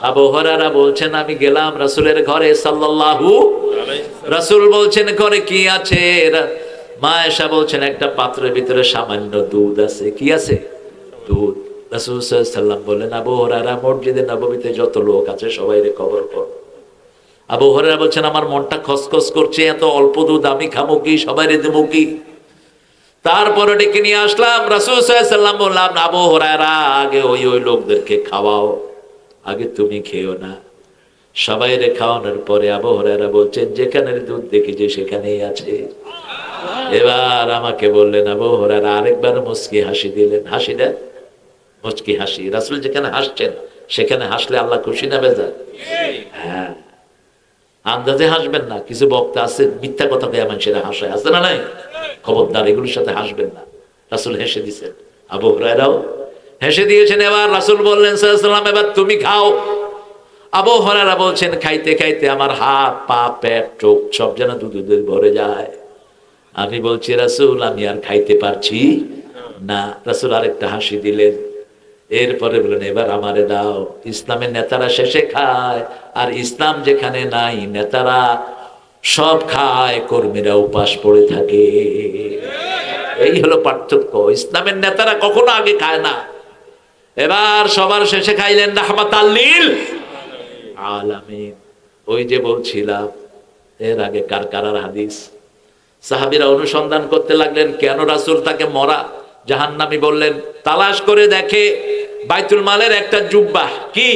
আবু হুরায়রা বলছেন আমি গেলাম রাসূলের ঘরে সাল্লাল্লাহু, রাসূল বলছেন ঘরে কি আছে? মা আয়েশা বলছেন একটা পাত্রের ভিতরে সামান্য দুধ আছে। কি আছে? দুধ। রাসূল সাল্লাল্লাহু আলাইহি ওয়াসাল্লাম বললেন আবু হুরায়রা মসজিদে নববীতে যত লোক আছে সবাইরে খবর কর। আবু হুরায়রা বলছেন আমার মনটা খসখস করছে, এত অল্প দুধ আমি খাবো কি, সবাইরে দেবো কি? তারপরে ডেকে নিয়ে আসলাম, রাসূল সাল্লাল্লাহু আলাইহি ওয়াসাল্লাম বললাম আবু হুরায়রা আগে ওই লোকদেরকে খাওয়াও, আগে তুমি খেও না। সবাইরে খাওয়ানোর পরে আবু হুরায়রা বলছেন যেখানে দুধ দেখেছি সেখানেই আছে। এবার আমাকে বললেন আবু হুরায়রা আরেকবার মুচকি হাসি দিলেন। হাসি দেন, মুচকি হাসি। রাসূল যেখানে হাসছেন সেখানে হাসলে আল্লাহ খুশি না বেজার? হ্যাঁ, আন্দাজে হাসবেন না। কিছু বক্তা আছে মিথ্যা কথা কয়ে মানুষেরা হাসায়, আছে না নাই? খবরদার, এগুলোর সাথে হাসবেন না। রাসূল হেসে দিয়েছেন, আবু হুরায়রাও হেসে দিয়েছেন। এবার রাসূল বললেন সাল্লাল্লাহু আলাইহি ওয়াসাল্লাম এবার তুমি খাও। আবু হুরায়রা বলছেন খাইতে খাইতে আমার হাত পা পেট চোখ সব যেন দুধে ভরে যায়। আমি বলছি রাসূল আমি আর খাইতে পারছি না। রাসূল আরেকটা হাসি দিলেন। এরপরে বললেন এবার আমারে দাও। ইসলামের নেতারা শেষে খায়, আর ইসলাম যেখানে নাই নেতারা সব খায়, কর্মীরা উপাস পড়ে থাকে। এই হলো পার্থক্য। ইসলামের নেতারা কখনো আগে খায় না। এবার সবার শেষে খাইলেন রাহমাতাল লিল আলামিন। ওই যে বলছিলাম এর আগে কারকারার হাদিস। সাহাবীরা অনুসন্ধান করতে লাগলেন কেন রাসূল তাকে মরা জাহান্নামী বললেন। তালাশ করে দেখে বাইতুল মালের একটা জুব্বা, কি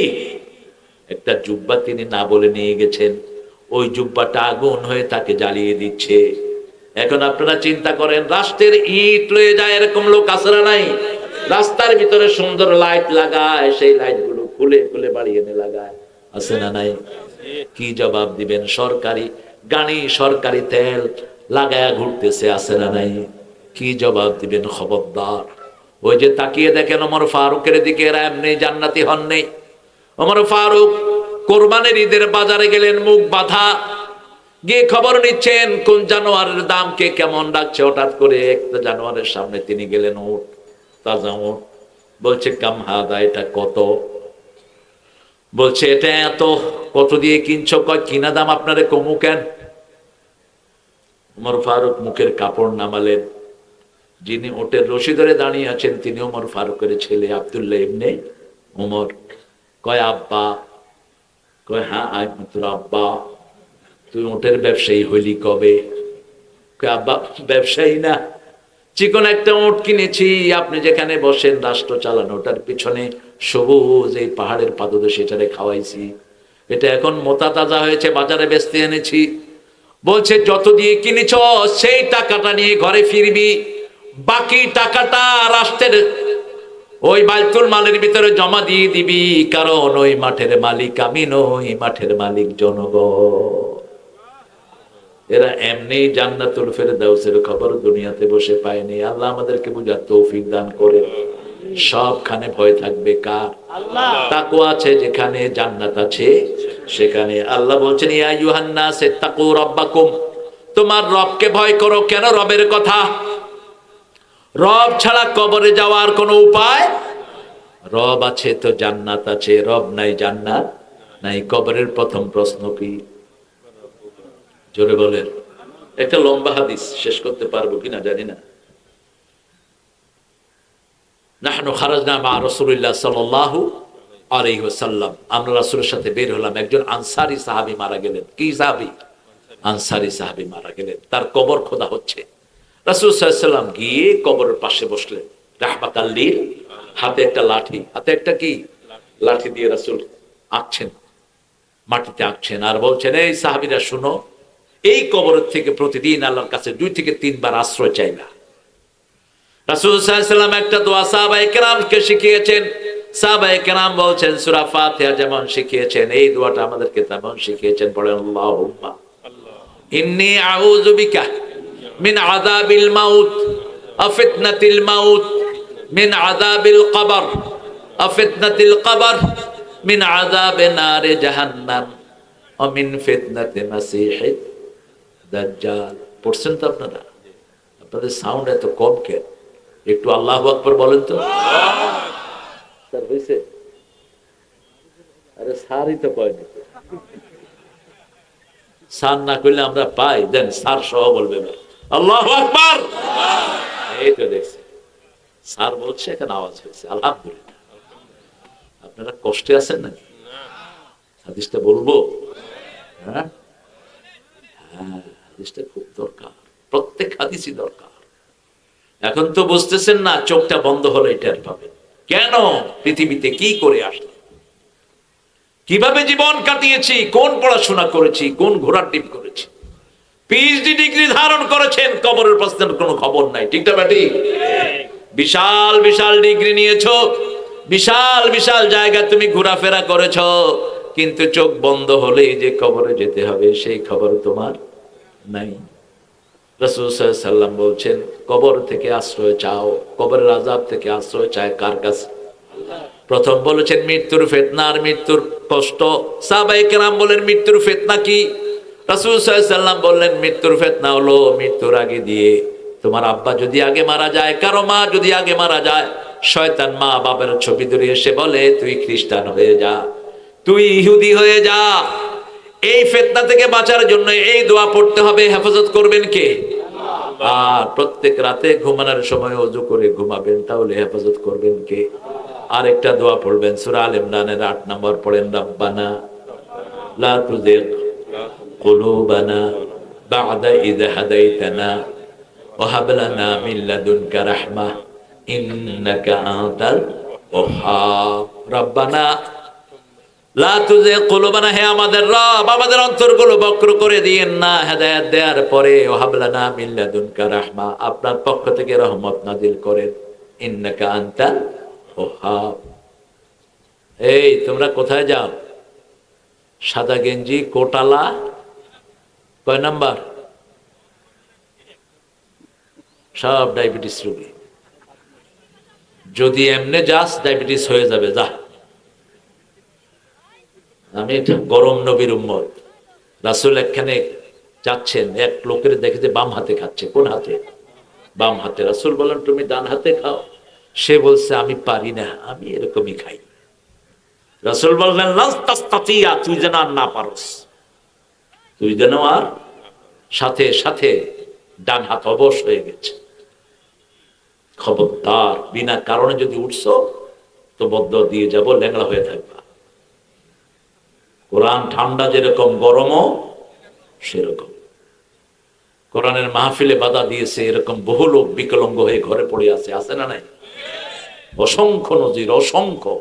একটা জুব্বা তিনি না বলে নিয়ে গেছেন। ওই জুব্বাটা আগুন হয়ে তাকে জ্বালিয়ে দিচ্ছে। এখন আপনারা চিন্তা করেন, রাষ্ট্রের ইট লয়ে যায় এরকম লোক আছে না নাই? রাস্তার ভিতরে সুন্দর লাইট লাগায়, সেই লাইট গুলো খুলে খুলে বাড়ি এনে লাগায়, আছে না নাই? কি জবাব দিবেন? সরকারি গাড়ি সরকারি তেল লাগায়া ঘুরতেছে, আছে না নাই? কি জবাব দিবেন? খবরদার। ওই যে তাকিয়ে দেখেন ওমর ফারুকের দিকে, এরা এমনি জান্নাতি হন নেই। ওমর ফারুক কোরবানির ঈদের বাজারে গেলেন মুখ বাঁধা, গিয়ে খবর নিচ্ছেন কোন জানোয়ারের দাম কে কেমন রাখছে। হঠাৎ করে একটা জানোয়ারের সামনে তিনি গেলেন, উট, তাজা উট। বলছে কাম হাদা, এটা কত? বলছে এটা এত। কত দিয়ে কিনছো? কয় কিনা দাম আপনারে কমু কেন? ওমর ফারুক মুখের কাপড় নামালেন। যিনি ওটের রশি ধরে দাঁড়িয়ে আছেন তিনি ওমর ফারুকের ছেলে আব্দুল্লাহ ইবনে ওমর। কয় আব্বা? কয় হ্যাঁ আমি তোর আব্বা। তুই ওটের ব্যবসায়ী হইলি কবে? কয় আব্বা ব্যবসায়ী না, চিকন একটা ওট কিনেছি, আপনি যেখানে বসেন রাষ্ট্র চালানো, ওটার পিছনে সবুজ এই পাহাড়ের পাদদেশে এটারে খাওয়াইছি। এটা এখন মোটা তাজা হয়েছে, বাজারে বেচতে এনেছি। বলছে যত দিয়ে কিনেছ সেই টাকাটা নিয়ে ঘরে ফিরবি, বাকি টাকাটা রাষ্ট্রের ওই বাইতুল মালের ভিতরে জমা দিয়ে দিবি, কারণ ওই মাঠের মালিক আমি নই, মাঠের মালিক জনগণ। এরা এমনি জান্নাতুল ফেরদাউসের খবর দুনিয়াতে বসে পায়নি। আল্লাহ আমাদেরকে বুঝার তৌফিক দান করেন। সবখানে ভয় থাকবে কার? আল্লাহ। তাকওয়া আছে যেখানে জান্নাত আছে সেখানে। আল্লাহ বলছেন ইয়া আইয়ুহান নাস ইত্তাকু রাব্বাকুম, তোমার রবকে ভয় করো। কেন রবের কথা? রব ছাড়া কবরে যাওয়ার কোনো উপায়? রব আছে তো জান্নাত আছে, রব নাই জান্নাত নাই। কবরের প্রথম প্রশ্ন কি? জোরে বলেন। একটা লম্বা হাদিস, শেষ করতে পারবো কিনা জানি না। নাহনু খারাজনা মা রাসূলিল্লাহ সাল্লাল্লাহু আলাইহি ওয়াসাল্লাম, আমরা রাসূলের সাথে বের হলাম। একজন আনসারী সাহাবী মারা গেলেন। কি সাহাবী? আনসারী সাহাবী মারা গেলেন। তার কবর খোদা হচ্ছে। রাসূল সাল্লাল্লাহু আলাইহি ওয়াসাল্লাম গিয়ে কবরের পাশে বসলেন। রাহমাতাল লিল, হাতে একটা লাঠি, হাতে একটা কি লাঠি দিয়ে রাসূল আঁকছেন, মাটিতে আঁকছেন আর বলছেন এই সাহাবীরা শুনো, এই কবরের থেকে প্রতিদিন আল্লাহর কাছে 2 থেকে 3 বার আশ্রয় চাইবা। রাসূল সাল্লাল্লাহু আলাইহি ওয়াসাল্লাম একটা দোয়া সাহাবায়ে কেরামকে শিখিয়েছেন। সাহাবায়ে কেরাম বলছেন সূরা ফাতিহা যেমন শিখিয়েছেন এই দোয়াটা আমাদেরকে তেমন শিখিয়েছেন। পড়েন আল্লাহুম্মা ইন্নী আউযু বিকা মিন আযাবিল মাউত ওয়া ফিতনাতিল মাউত, মিন আযাবিল কবর ওয়া ফিতনাতিল কবর, মিন আযাবি নারি জাহান্নাম ওয়া মিন ফিতনাতি মাসিহিদ দাজ্জাল। পড়ছেন তো আপনারা? আপনাদের সাউন্ড এত কম কেন? একটু আল্লাহু আকবার বলেন তো। স্যার হইছে? আরে স্যারই তো কয়নি, স্যার না করলে আমরা পাই, দেন স্যার সহ বলবে আল্লাহু আকবার। এই তো দেখছি স্যার বলছে, এখানে আওয়াজ হয়েছে, আলহামদুলিল্লাহ। আপনারা কষ্টে আছেন নাকি? হাদিসটা বলবো? হ্যাঁ, হাদিসটা খুব দরকার, প্রত্যেক হাদিসই দরকার। এখন তো বুঝতেছেন না, চোখটা বন্ধ হলে টের পাবেন কেন পৃথিবীতে কি করে আসলাম, কিভাবে জীবন কাটিয়েছি, কোন পড়াশোনা করেছি, কোন ঘোড়ার ডিম করেছি। পিএইচডি ডিগ্রি ধারণ করেছেন, কবরের প্রশ্নের কোনো খবর নাই, ঠিক না ব্যাটি? বিশাল বিশাল ডিগ্রি নিয়েছো, বিশাল বিশাল জায়গা তুমি ঘোরাফেরা করেছো, কিন্তু চোখ বন্ধ হলেই যে কবরে যেতে হবে সেই খবর তোমার নাই। রাসূল সাল্লাল্লাহু আলাইহি ওয়াসাল্লাম বলছেন, কবর থেকে আশ্রয় চাও, কবরের আযাব থেকে আশ্রয় চায় কার কাছে? প্রথম বলেছেন মৃত্যুর ফিতনা আর মৃত্যুর কষ্ট। সাহাবায়ে কেরাম বলেন মৃত্যুর ফিতনা কি? রাসূল সাল্লাল্লাহু আলাইহি ওয়াসাল্লাম বললেন মৃত্যুর ফিতনা হলো মৃত্যুর আগে দিয়ে তোমার আব্বা যদি আগে মারা যায়, কারো মা যদি আগে মারা যায়, শয়তান মা বাবার ছবি ধরে এসে বলে তুই খ্রিস্টান হয়ে যা, তুই ইহুদি হয়ে যা। এই ফিতনা থেকে বাঁচার জন্য এই দোয়া পড়তে হবে। হেফাজত করবেন কে? আর প্রত্যেক রাতে ঘুমানোর সময় ওযু করে ঘুমাবেন, তাহলে হেফাজত করবেন কে? আরেকটা দোয়া পড়বেন, সূরা আল ইমরানের 8 নম্বর পড়েন, রব্বানা লা তুযিগ কুলুবানা বা'দা ইয হাদাইতানা ওয়া হাব লানা মিন লাদুনকা রাহমাহ ইন্নাকা আনতাল ওয়াহ্হাব। রব্বানা লা তুযিগ কুলুবানা, হে আমাদের রব, আমাদের অন্তরগুলো বক্র করে দিয়েন না। হেদায়েত দেওয়ার পরে ওয়া হাব লানা মিন লাদুনকা রাহমা, আপনার পক্ষ থেকে রহমত নাজিল করেন। ইন্নাকা আনতাল ওয়াহ্হাব। এই তোমরা কোথায় যাও? সাদা গেঞ্জি, কোটালা, কয় নাম্বার? সব ডায়াবেটিস রোগী। যদি এমনে যাস ডায়াবেটিস হয়ে যাবে, যা। আমি গরম নবীর উম্মত। রাসূল একখানে যাচ্ছেন, এক লোকের দেখে যে বাম হাতে খাচ্ছে। কোন হাতে? বাম হাতে। রাসূল বলেন তুমি ডান হাতে খাও। সে বলছে আমি পারি না, আমি এরকমই খাই। রাসূল বললেন লাস তাস্তাতিয়া, তুই যেন আর না পারস, তুই যেন আর। সাথে সাথে ডান হাত অবশ হয়ে গেছে। খবরদার, বিনা কারণে যদি উঠছো তো বদ্দুয়া দিয়ে যাব, ল্যাংড়া হয়ে থাকবা। কোরআন ঠান্ডা যেরকম গরমও সেরকম। কোরআনের মাহফিলে বাধা দিয়েছে এরকম বহু লোক বিকলাঙ্গ হয়ে ঘরে পড়ে আছে, আছে না নাই? অসংখ্য নজির, অসংখ্য।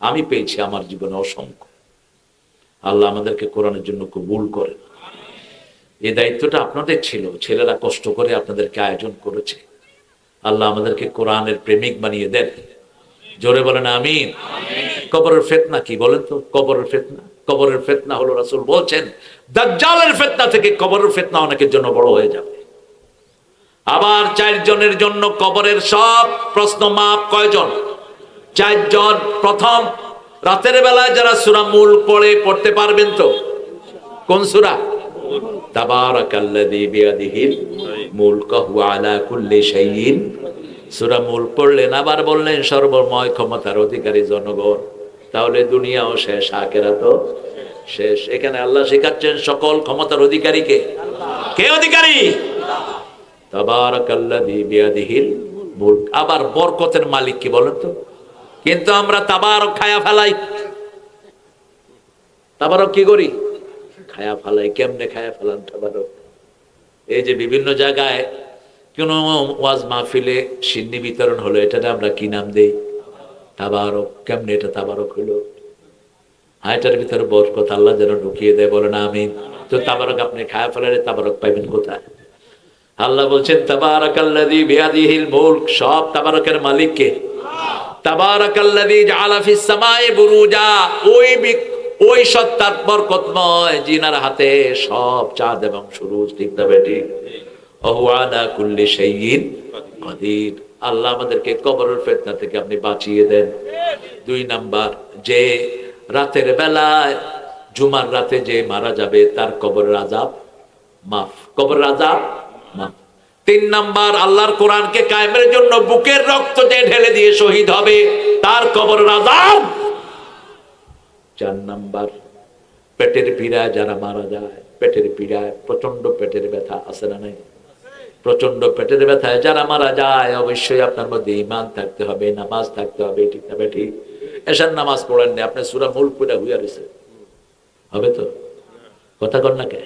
আমি পেয়েছি আমার জীবনে অসংখ্য। আল্লাহ আমাদেরকে কোরআনের জন্য কবুল করেন। এই দায়িত্বটা আপনাদের ছিল, ছেলেরা কষ্ট করে আপনাদেরকে আয়োজন করেছে। আল্লাহ আমাদেরকে কোরআনের প্রেমিক বানিয়ে দেন। জোরে বলেন আমিন। কবরের ফিতনা কি বলেন তো? কবরের ফিতনা, কবরের ফিতনা হলো রাসূল বলছেন দাজ্জালের ফিতনা থেকে কবরের ফিতনা অনেকের জন্য বড় হয়ে যাবে। আবার 4 জনের জন্য কবরের সব প্রশ্ন মাপ। কয়জন? 4 জন। প্রথম, রাতের বেলায় যারা সূরা মুলক পড়তে পারবেন তো? কোন সূরা? তাবারাকাল্লাযী বিয়াদিহিল মুলকু ওয়া আলা কুল্লি শাইইন। সূরা মুলক পড়লেন, আবার বললেন সর্বময় ক্ষমতার অধিকারী জনগণ। তাহলে দুনিয়াও শেষ, আখিরাতও শেষ। এখানে আল্লাহ শেখাচ্ছেন সকল ক্ষমতার অধিকারীকে। কে অধিকারী? তাবারাকাল্লাযী বিয়াদিহিল মুলক। আবার বরকতের মালিক কি বলেন তো? কিন্তু আমরা তাবারক খায়া ফেলাই। তাবারক কি করি? খায়া ফেলাই। কেমনে খায়া ফেলান তাবারক? এই যে বিভিন্ন জায়গায় কোন ওয়াজ মাহফিলে সিন্নি বিতরণ হলো, এটাতে আমরা কি নাম দেই? তাবারক। কেমনে এটা তাবারক হলো? এটার ভিতরে বরকত আল্লাহ যেন ঢুকিয়ে দেয়, বলে না আমিন। তো তাবারক আপনি খায়া ফেলারে তাবারক পাইবেন কোথায়? আল্লাহ বলছেন তাবারাকাল্লাযী বিয়াদিহিল মুলক। সব তাবারকের মালিক কে? তাবারাকাল্লাযী জাআলা ফিস সামাই বুরুজা। ওই সত্তার বরকতময় জিনার হাতে সব চাঁদ এবং সূরজ, ঠিক না বেটি? ওয়া হুয়া আলা কুল্লি শাইইন কাদির। আল্লাহ আমাদেরকে কবরের ফিতনা থেকে আপনি বাঁচিয়ে দেন। 2 নাম্বার, যে রাতের বেলায় জুমার রাতে যে মারা যাবে তার কবরের আযাব মাফ। কবরের আযাব মাফ। 3 নাম্বার, আল্লাহর কোরআনকে কায়েমের জন্য বুকের রক্ত যে ঢেলে দিয়ে শহীদ হবে তার কবরের আযাব 4 নাম্বার, পেটের পীড়ায় যারা মারা যায়, পেটের পীড়ায় প্রচন্ড পেটের ব্যথা আছে না নাই? প্রচন্ড পেটের ব্যথায় যারা মারা যায়, অবশ্যই আপনার মধ্যে ঈমান থাকতে হবে, নামাজ থাকতে হবে, ঠিক না বেঠিক? এশার নামাজ পড়েন না, আপনি সূরা মুলক পড়া হইয়া রইছে, হবে তো? কথা কর না কে?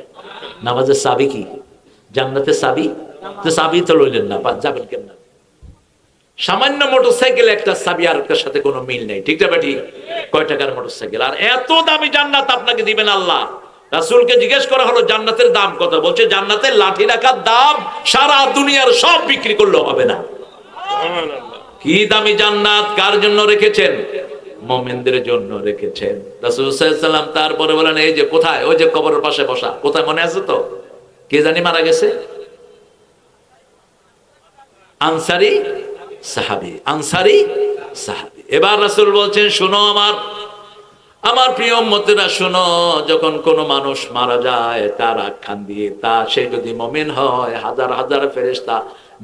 নামাজের চাবি কি? জান্নাতের চাবি? তো চাবি তো লইলেন না, যাবেন কেমন? সামান্য মোটরসাইকেল একটা চাবি আর একটার সাথে কোনো মিল নেই, ঠিক না বেঠিক? কয় টাকার মোটরসাইকেল, আর এত দামি জান্নাত আপনাকে দিবেন আল্লাহ। রাসূলকে জিজ্ঞেস করা হলো জান্নাতের দাম কত, বলছে জান্নাতের লাঠি রাখার দাম সারা দুনিয়ার সব বিক্রি করলেও হবে না। কি দামি জান্নাত কার জন্য রেখেছেন? মুমিনদের জন্য রেখেছেন। রাসূল সাল্লাল্লাহু আলাইহি ওয়াসাল্লাম তারপরে বলেন, এই যে কোথায়, ওই যে কবরের পাশে বসা, কোথায় মনে আছে তো? কে জানি মারা গেছে, আনসারী সাহাবী, আনসারী সাহাবী। এবার রাসূল বলছেন, শোনো আমার প্রিয় উম্মতেরা, শোনো, যখন কোন মানুষ মারা যায় তার আখ্যান দিয়ে, তা সে যদি মুমিন হয়, হাজার হাজার ফেরেশতা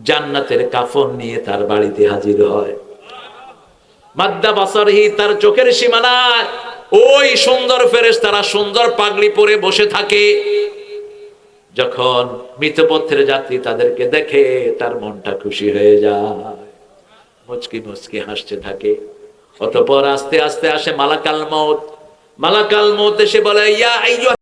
জান্নাতের কাফন নিয়ে তার বাড়িতে হাজির হয়। মাদ্দা বাসারহি, তার চোখের সীমানায় ওই সুন্দর ফেরেশতারা সুন্দর পাগড়ি পরে বসে থাকে। যখন মৃতপথের যাত্রী তাদেরকে দেখে তার মনটা খুশি হয়ে যায়, মুচকি মুচকি হাসতে থাকে। অতঃপর আস্তে আস্তে আসে মালাকাল মউত। মালাকাল মউত এসে বলে, ইয়া আইয়ুহা